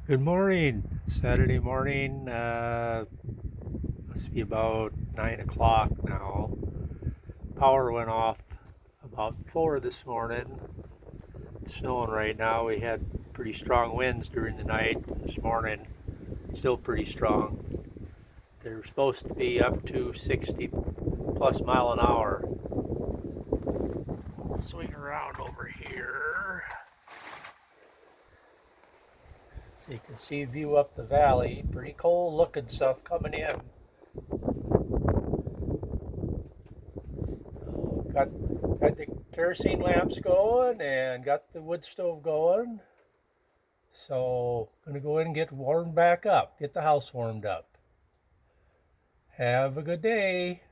Good morning. Saturday morning. Must be about 9 o'clock now. Power went off about 4 this morning. It's snowing right now. We had pretty strong winds during the night. This morning, still pretty strong. They're supposed to be up to 60 plus mile an hour. Swing around over here so you can see a view up the valley. Pretty cold looking stuff coming in. Got the kerosene lamps going and got the wood stove going. So gonna go in and get warmed back up, get the house warmed up. Have a good day.